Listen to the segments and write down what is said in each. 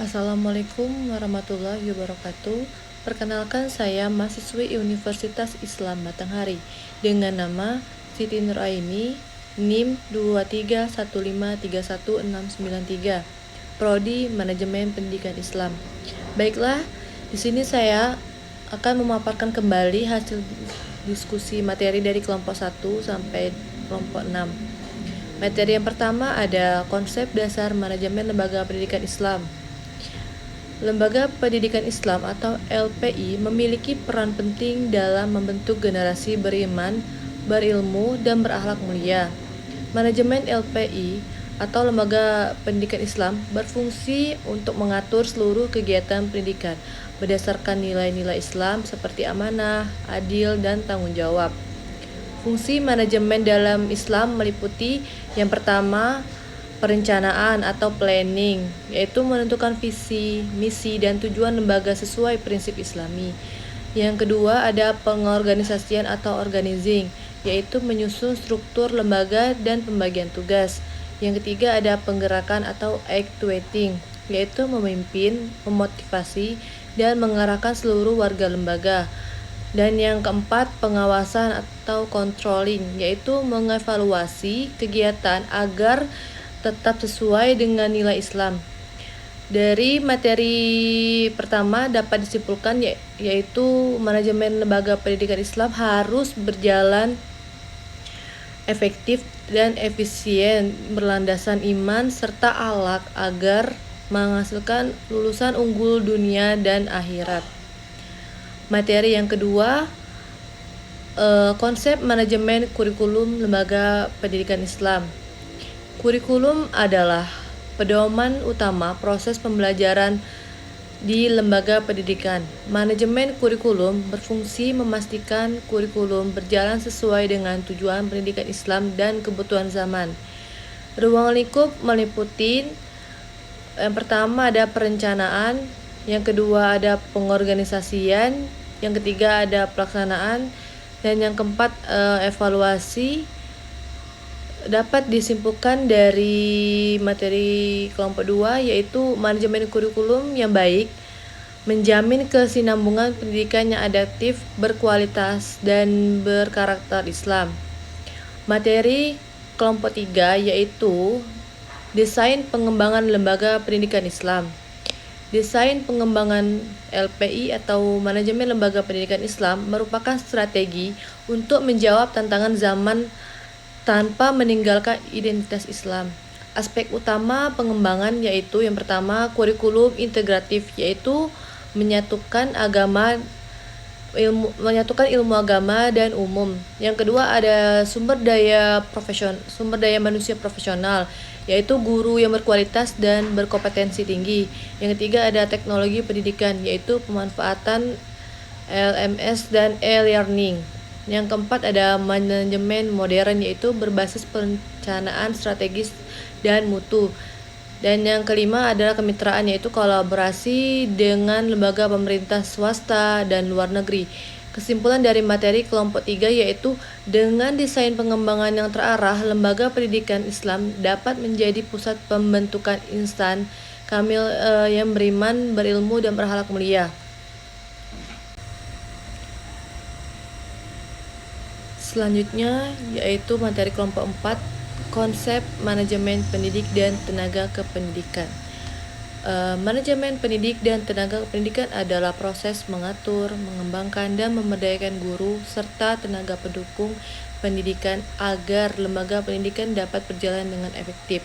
Assalamualaikum warahmatullahi wabarakatuh. Perkenalkan, saya mahasiswi Universitas Islam Batanghari dengan nama Siti Nuraini, NIM 231531693, Prodi Manajemen Pendidikan Islam. Baiklah, di sini saya akan memaparkan kembali hasil diskusi materi dari kelompok 1 sampai kelompok 6. Materi yang pertama ada konsep dasar manajemen lembaga pendidikan Islam. Lembaga Pendidikan Islam atau LPI memiliki peran penting dalam membentuk generasi beriman, berilmu, dan berakhlak mulia. Manajemen LPI atau Lembaga Pendidikan Islam berfungsi untuk mengatur seluruh kegiatan pendidikan berdasarkan nilai-nilai Islam seperti amanah, adil, dan tanggung jawab. Fungsi manajemen dalam Islam meliputi yang pertama, perencanaan atau planning, yaitu menentukan visi, misi, dan tujuan lembaga sesuai prinsip Islami. Yang kedua ada pengorganisasian atau organizing, yaitu menyusun struktur lembaga dan pembagian tugas. Yang ketiga ada penggerakan atau actuating, yaitu memimpin, memotivasi, dan mengarahkan seluruh warga lembaga. Dan yang keempat, pengawasan atau controlling, yaitu mengevaluasi kegiatan agar tetap sesuai dengan nilai Islam. Dari materi pertama dapat disimpulkan yaitu manajemen lembaga pendidikan Islam harus berjalan efektif dan efisien berlandasan iman serta akhlak agar menghasilkan lulusan unggul dunia dan akhirat. Materi yang kedua, konsep manajemen kurikulum lembaga pendidikan Islam. Kurikulum adalah pedoman utama proses pembelajaran di lembaga pendidikan. Manajemen kurikulum berfungsi memastikan kurikulum berjalan sesuai dengan tujuan pendidikan Islam dan kebutuhan zaman. Ruang lingkup meliputi yang pertama ada perencanaan, yang kedua ada pengorganisasian, yang ketiga ada pelaksanaan, dan yang keempat evaluasi. Dapat disimpulkan dari materi kelompok 2 yaitu manajemen kurikulum yang baik menjamin kesinambungan pendidikan yang adaptif, berkualitas, dan berkarakter Islam. Materi kelompok 3 yaitu desain pengembangan lembaga pendidikan Islam. Desain pengembangan LPI atau manajemen lembaga pendidikan Islam merupakan strategi untuk menjawab tantangan zaman tanpa meninggalkan identitas Islam. Aspek utama pengembangan yaitu yang pertama kurikulum integratif, yaitu menyatukan ilmu agama dan umum. Yang kedua ada sumber daya manusia profesional, yaitu guru yang berkualitas dan berkompetensi tinggi. Yang ketiga ada teknologi pendidikan, yaitu pemanfaatan LMS dan e-learning. Yang keempat ada manajemen modern, yaitu berbasis perencanaan strategis dan mutu. Dan yang kelima adalah kemitraan, yaitu kolaborasi dengan lembaga pemerintah swasta dan luar negeri. Kesimpulan dari materi kelompok 3 yaitu dengan desain pengembangan yang terarah, lembaga pendidikan Islam dapat menjadi pusat pembentukan insan kamil yang beriman, berilmu, dan berakhlak mulia. Selanjutnya yaitu materi kelompok 4, konsep manajemen pendidik dan tenaga kependidikan. Manajemen pendidik dan tenaga pendidikan adalah proses mengatur, mengembangkan, dan memberdayakan guru serta tenaga pendukung pendidikan agar lembaga pendidikan dapat berjalan dengan efektif.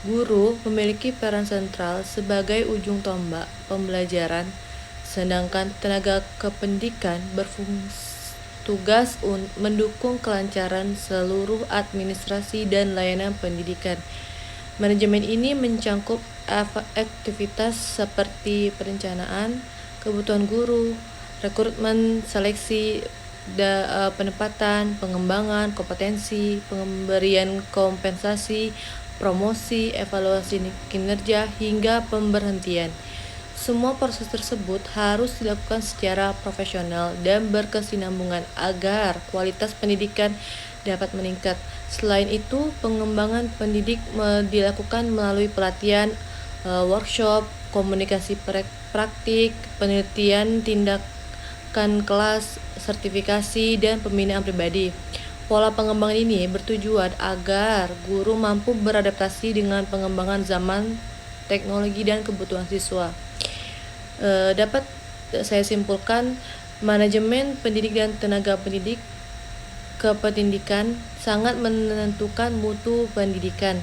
Guru memiliki peran sentral sebagai ujung tombak pembelajaran, sedangkan tenaga kependidikan tugas mendukung kelancaran seluruh administrasi dan layanan pendidikan. Manajemen ini mencangkup aktivitas seperti perencanaan, kebutuhan guru, rekrutmen, seleksi, penempatan, pengembangan kompetensi, pemberian kompensasi, promosi, evaluasi kinerja, hingga pemberhentian. Semua proses tersebut harus dilakukan secara profesional dan berkesinambungan agar kualitas pendidikan dapat meningkat. Selain itu, pengembangan pendidik dilakukan melalui pelatihan, workshop, komunikasi praktik, penelitian, tindakan kelas, sertifikasi, dan pembinaan pribadi. Pola pengembangan ini bertujuan agar guru mampu beradaptasi dengan pengembangan zaman, teknologi, dan kebutuhan siswa. Dapat saya simpulkan, manajemen pendidik dan tenaga pendidik kependidikan sangat menentukan mutu pendidikan.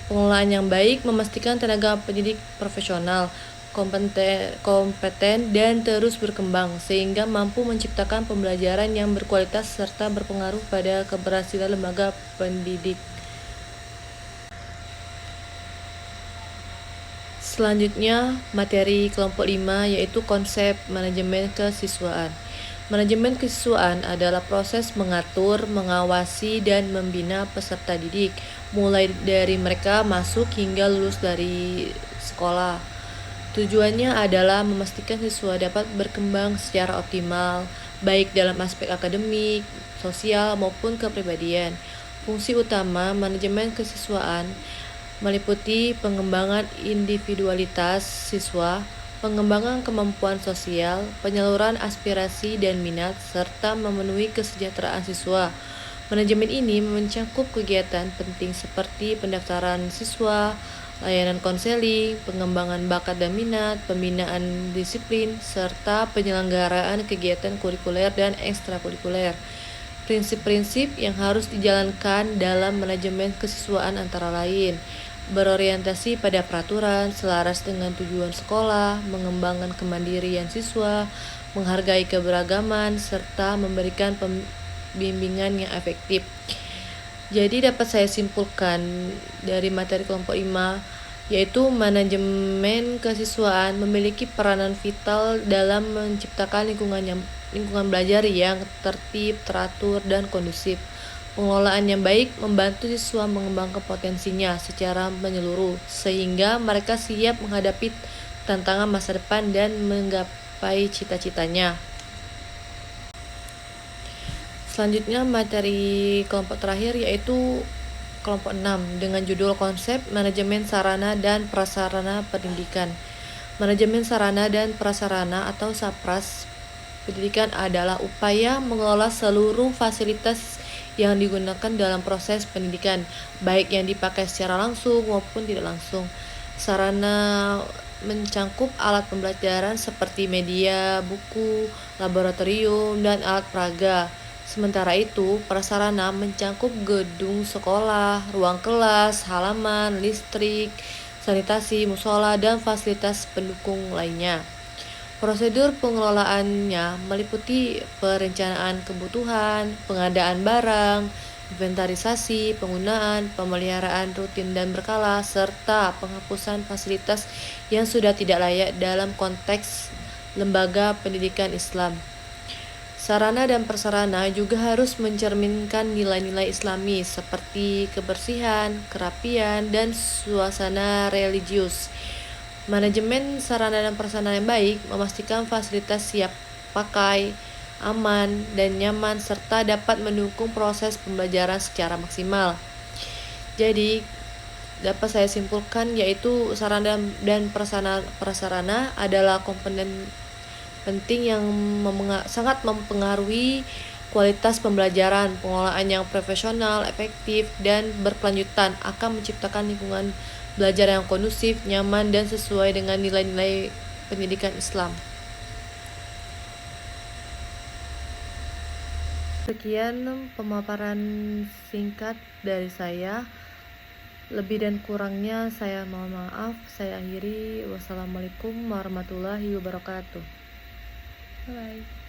Pengelolaan yang baik memastikan tenaga pendidik profesional, kompeten dan terus berkembang, sehingga mampu menciptakan pembelajaran yang berkualitas serta berpengaruh pada keberhasilan lembaga pendidik. Selanjutnya, materi kelompok 5 yaitu konsep manajemen kesiswaan. Manajemen kesiswaan adalah proses mengatur, mengawasi, dan membina peserta didik, mulai dari mereka masuk hingga lulus dari sekolah. Tujuannya adalah memastikan siswa dapat berkembang secara optimal, baik dalam aspek akademik, sosial, maupun kepribadian. Fungsi utama manajemen kesiswaan meliputi pengembangan individualitas siswa, pengembangan kemampuan sosial, penyaluran aspirasi dan minat, serta memenuhi kesejahteraan siswa. Manajemen ini mencakup kegiatan penting seperti pendaftaran siswa, layanan konseling, pengembangan bakat dan minat, pembinaan disiplin, serta penyelenggaraan kegiatan kurikuler dan ekstrakurikuler. Prinsip-prinsip yang harus dijalankan dalam manajemen kesiswaan antara lain berorientasi pada peraturan, selaras dengan tujuan sekolah, mengembangkan kemandirian siswa, menghargai keberagaman, serta memberikan pembimbingan yang efektif. Jadi dapat saya simpulkan dari materi kelompok 5, yaitu manajemen kesiswaan memiliki peranan vital dalam menciptakan lingkungan belajar yang tertib, teratur, dan kondusif. Pengelolaan yang baik membantu siswa mengembangkan potensinya secara menyeluruh, sehingga mereka siap menghadapi tantangan masa depan dan menggapai cita-citanya. Selanjutnya materi kelompok terakhir yaitu kelompok 6 dengan judul konsep manajemen sarana dan prasarana pendidikan. Manajemen sarana dan prasarana atau SAPRAS pendidikan adalah upaya mengelola seluruh fasilitas yang digunakan dalam proses pendidikan, baik yang dipakai secara langsung maupun tidak langsung. Sarana mencangkup alat pembelajaran seperti media, buku, laboratorium, dan alat peraga. Sementara itu, prasarana mencangkup gedung sekolah, ruang kelas, halaman, listrik, sanitasi, musola, dan fasilitas pendukung lainnya. Prosedur pengelolaannya meliputi perencanaan kebutuhan, pengadaan barang, inventarisasi, penggunaan, pemeliharaan rutin dan berkala, serta penghapusan fasilitas yang sudah tidak layak dalam konteks lembaga pendidikan Islam. Sarana dan prasarana juga harus mencerminkan nilai-nilai Islami seperti kebersihan, kerapian, dan suasana religius. Manajemen sarana dan prasarana yang baik memastikan fasilitas siap pakai, aman, dan nyaman, serta dapat mendukung proses pembelajaran secara maksimal. Jadi, dapat saya simpulkan yaitu sarana dan prasarana adalah komponen penting yang sangat mempengaruhi kualitas pembelajaran. Pengelolaan yang profesional, efektif, dan berkelanjutan akan menciptakan lingkungan belajar yang kondusif, nyaman, dan sesuai dengan nilai-nilai pendidikan Islam. Sekian pemaparan singkat dari saya. Lebih dan kurangnya saya mohon maaf. Saya akhiri. Wassalamualaikum warahmatullahi wabarakatuh. Bye.